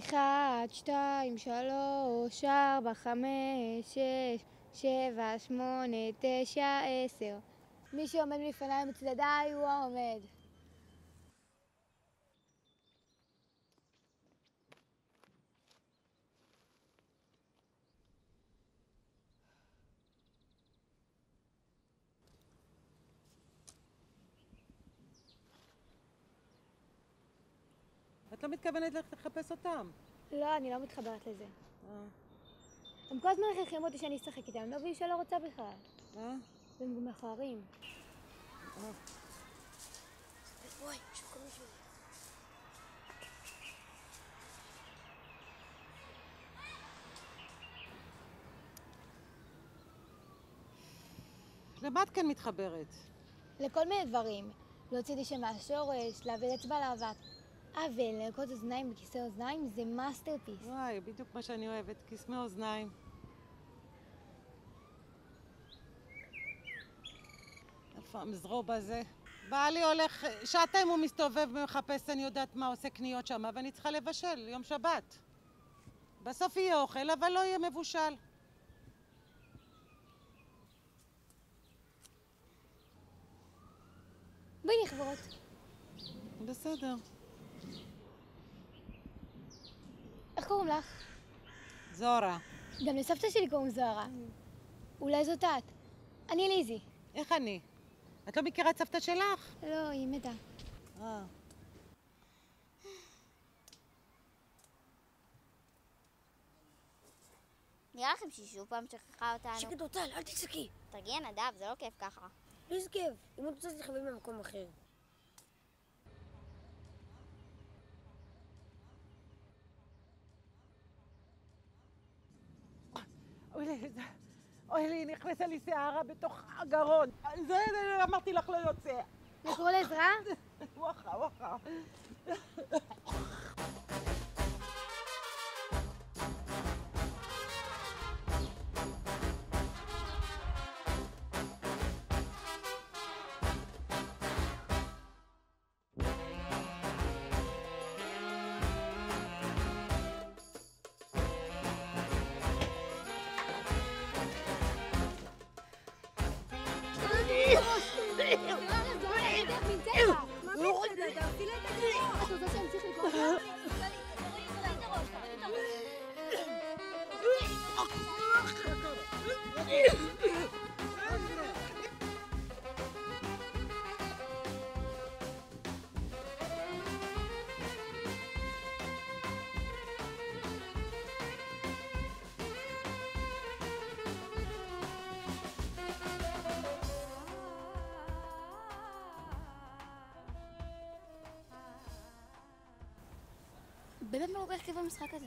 1, 2, 3, 4, 5, 6, 7, 8, 9, 10. מי שעומד לפניי מצדדיי הוא העומד. את לא מתכוונת ללכת לחפש אותם? לא, אני לא מתחברת לזה. הם כל הזמן מכריחים אותי שאני אשחק איתם, לא מבין שלא רוצה בכלל. והם גם מכוערים. בואי, שוקו מישהו. למה את כן מתחברת? לכל מיני דברים. להוציא דשא מהשורש, להביא אצבע לאבק. ולנקות אוזניים בכיסא אוזניים זה מאסטרפיס. וואי, בדיוק מה שאני אוהבת, קסמי אוזניים. איפה המזרוב הזה? בעלי הולך, שעתיים הוא מסתובב ומחפש, אני יודעת מה, עושה קניות שם, ואני צריכה לבשל, יום שבת. בסוף יהיה אוכל, אבל לא יהיה מבושל. בואי נכברות. בסדר. איך קוראים לך? זורה. גם לסבתא שלי קוראים זוהרה. אולי זאת את. אני ליזי. איך אני? את לא מכירה את סבתא שלך? לא, היא מתה. נראה לכם שהיא שוב פעם שכחה אותנו. שקט אותל, אל תצעקי. תרגיע נדב, זה לא כיף ככה. איזה כיף. אם את רוצה תתחבא במקום אחר. אוי לי, נכנסה לי שערה בתוך הגרון. זה אמרתי לך לא יוצא. לקרוא לעזרה? וואחה. באמת לא כל כך כיף במשחק הזה.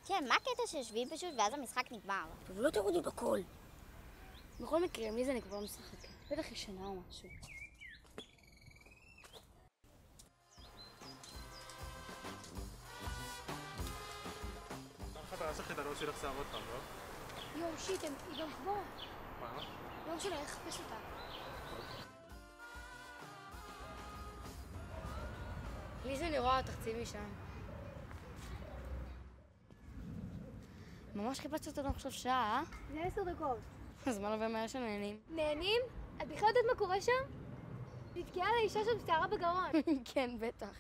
כן, מה הקטע שיושבים פשוט ואז המשחק נגמר? אבל לא תורידי בקול. בכל מקרה, מי זה אני כבר משחק? בטח ישנה או משהו. אתה צריך לדעת להוציא לך שיער עוד פעם, לא? יואו, שיט, היא גם כבר. מה? לא משנה, איך לחפש אותה. ליזי, אני רואה, תחצי משם. ממש חיפשת אותנו עכשיו שעה, זה 10 דקות. אז מה לא מהר שנהנים? נהנים? את בכלל יודעת מה קורה שם? נתקעה לאישה שם שערה בגרון. כן, בטח.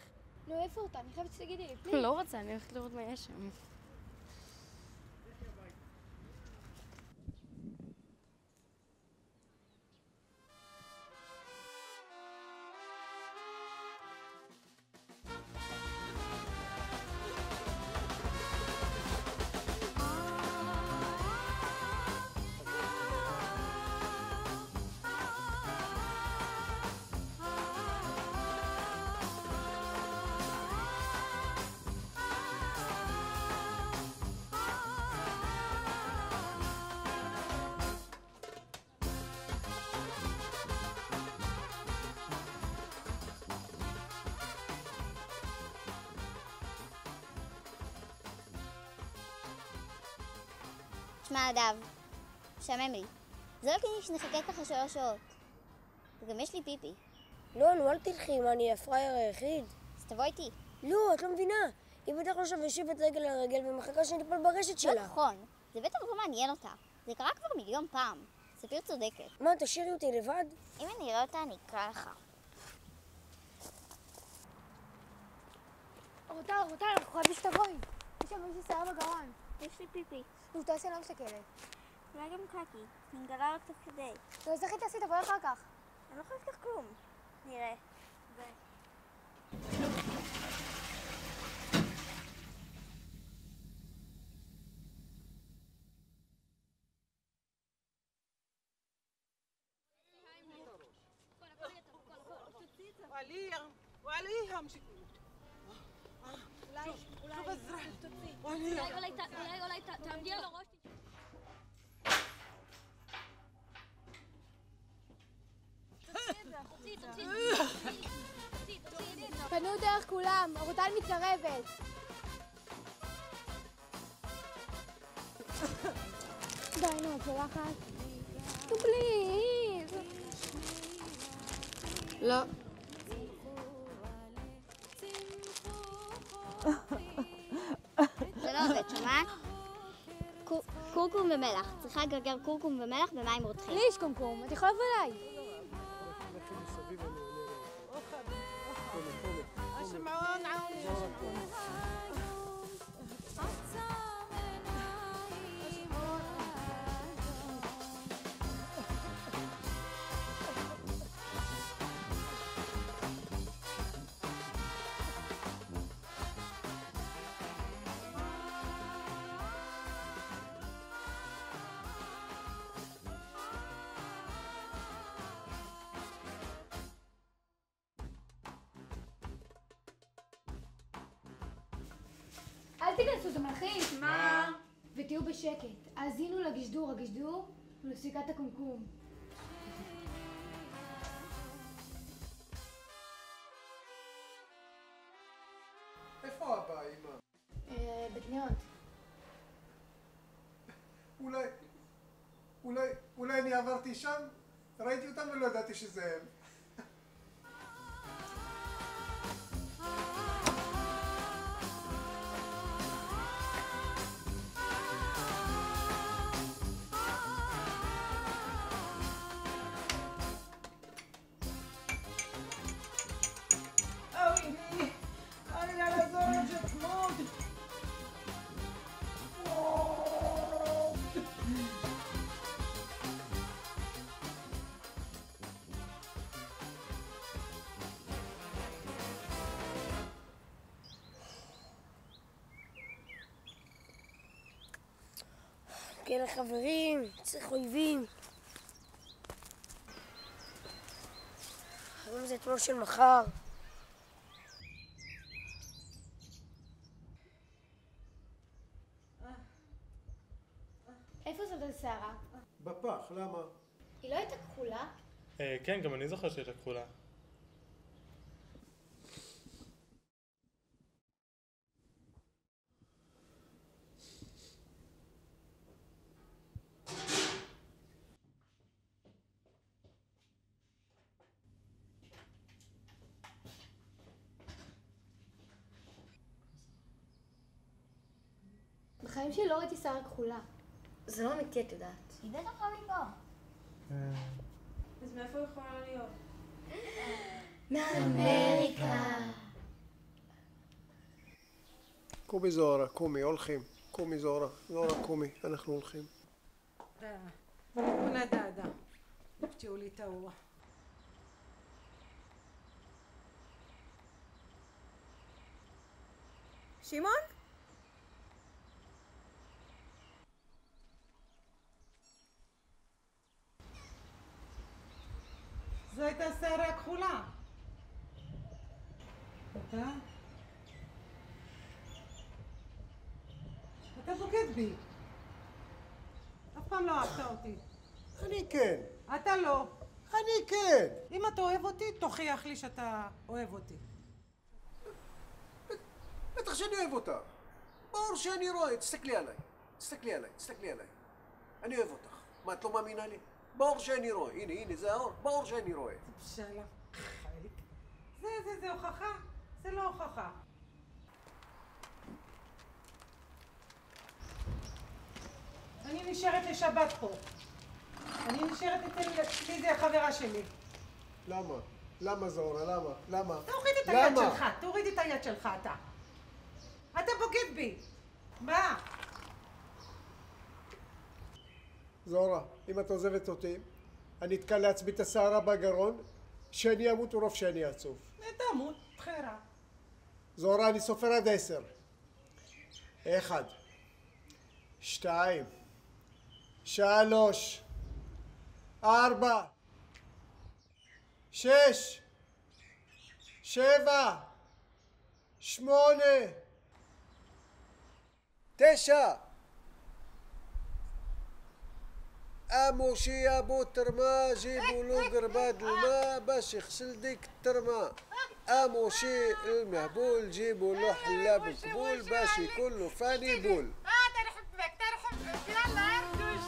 לא, איפה אותה? אני חייבת שתגידי לי, פליז. לא רוצה, אני הולכת לראות מה יש שם. שמע נדב, משעמם לי. זה לא כדי שנחכה ככה 3 שעות. וגם יש לי פיפי. לא, נו, אל תלכי, מה, אני הפראייר היחיד? אז תבוא איתי. לא, את לא מבינה. היא בטח לא שם יושבת רגל על רגל ומחכה שניפול ברשת שלה. לא נכון, זה בטח לא מעניין אותה. זה קרה כבר מיליון פעם. ספיר צודקת. מה, תשאירי אותי לבד? אם אני אראה אותה, אני אקרא לך. אורטל, אנחנו חייבים שתבואי. יש שם מישהי שיער בגרון. יש לי פיפי. נו, תעשי, לא מסתכלת. אולי גם קקי. אני מגלה רק תוך כדי. אז איך היא תעשי, תבואי אחר כך. אני לא חייבת לך כלום. נראה. ביי. وعليها امشي شوف الزرع אולי תעמדי על הראש. פנו דרך כולם, אורטל מתקרבת. די, נו, את שולחת. נו, פליז. לא. זה לא עובד, שומעת? קורקום ומלח. צריכה לגרגר קורקום ומלח במים רותחים. לי יש קומקום, את יכולה לבוא אליי. אל תיכנסו, זה מלחיץ. מה? ותהיו בשקט. האזינו לגשדור, הגשדור ולפסיקת הקומקום. איפה אבא, אמא? בקניות. אולי אני עברתי שם? ראיתי אותם ולא ידעתי שזה הם. כן, החברים, צריך אויבים. היום זה אתמול של מחר. איפה זאת השערה? בפח, למה? היא לא הייתה כחולה? כן, גם אני זוכר שהייתה כחולה. בחיים שלי לא ראיתי שערה כחולה. זה לא אמיתי, את יודעת. היא בטח לא מפה. אז מאיפה יכולה להיות? מאמריקה. קומי זוהרה, קומי, הולכים. קומי זוהרה, קומי, אנחנו הולכים. ונדדה. תהיו לי תאורה. שמעון? זו הייתה שערה כחולה. אתה בוגד בי. אף פעם לא אהבת אותי. אני כן. אתה לא. אני כן. אם אתה אוהב אותי, תוכיח לי שאתה אוהב אותי. בטח שאני אוהב אותה. ברור שאני רואה, תסתכלי עליי. תסתכלי עליי. אני אוהב אותך. מה, את לא מאמינה לי? ברור שאני רואה. הנה, זה האור. ברור שאני רואה. בשלב חייק. זה הוכחה? זה לא הוכחה. נשארת לשבת פה. אני נשארת אצל ליזי החברה שלי. למה? למה זוהרה? למה? תוריד את היד שלך, תוריד את היד שלך אתה. אתה בוגד בי. מה? זוהרה, אם את עוזבת אותי, אני אתקע לעצמי את השערה בגרון, שאני אמות ורוב שאני עצוב. תמות, בחירה. זוהרה, אני סופר עד 10. 1, 2, 3, 4, 6, 7, 8, 9. اموشي يا ابو الترما جيبوا له قرباد الماء باش يغسل ديك الترما. اموشي المهبول جيبوا له حلاب القبول باش يكون له فاني بول. ترحبك يلا اردوش.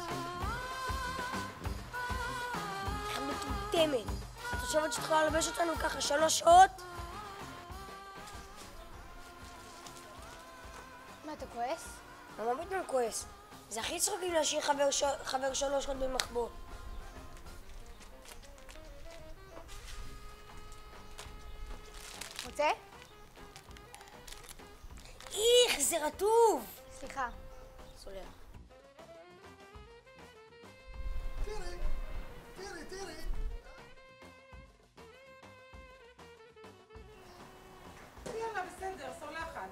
מטומטמת. את חושבת שאת יכולה ללבש אותנו ככה 3 שעות? מה, אתה כועס? מה פתאום כועס? זה הכי צחוקים להשאיר חבר 3 שעות במחבוא. רוצה? איך, זה רטוב! סליחה. סולח. תראי. יאללה, בסדר, סולחת.